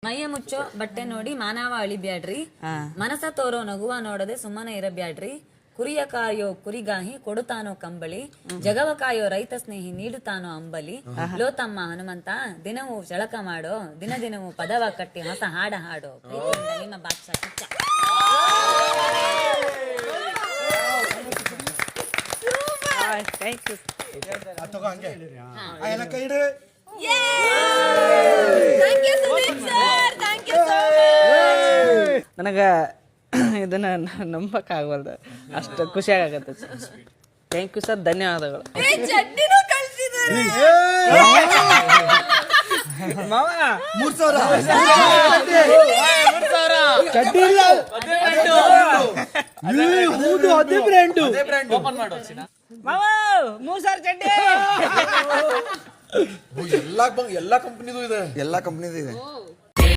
ಮೈಯ ಮುಚ್ಚೋ ಬಟ್ಟೆ ನೋಡಿ ಮಾನವ ಅಳಿಬ್ಯಾಡ್ರಿ, ಮನಸ ತೋರೋ ನಗುವ ನೋಡದೆ ಸುಮ್ಮನೆ ಇರಬ್ಯಾಡ್ರಿ. ಕುರಿಯ ಕಾಯೋ ಕುರಿಗಾಹಿ ಕೊಡುತ್ತಾನೋ ಕಂಬಳಿ, ಜಗವ ಕಾಯೋ ರೈತ ಸ್ನೇಹಿ ನೀಡುತ್ತಾನೋ ಅಂಬಲಿ. ಲೋ ತಮ್ಮ ಹನುಮಂತ ದಿನವೂ ಜಳಕ ಮಾಡೋ, ದಿನ ದಿನವೂ ಪದವ ಕಟ್ಟಿ ಹೊಸ ಹಾಡ ಹಾಡೋ. ಪ್ರೀತಿಯಿಂದ ನಿಮ್ಮ ಬಾದ್ಶಾ ಕಿಚ್ಚ. ನನಗ ಇದನ್ನ ನಂಬಕ್ಕಾಗಲ್ದು, ಅಷ್ಟು ಖುಷಿಯಾಗತ್ತೆ ಸರ್. ಥ್ಯಾಂಕ್ ಯು ಸರ್, ಧನ್ಯವಾದಗಳು. ಎಲ್ಲಾ ಕಂಪನಿದು ಇದೆ.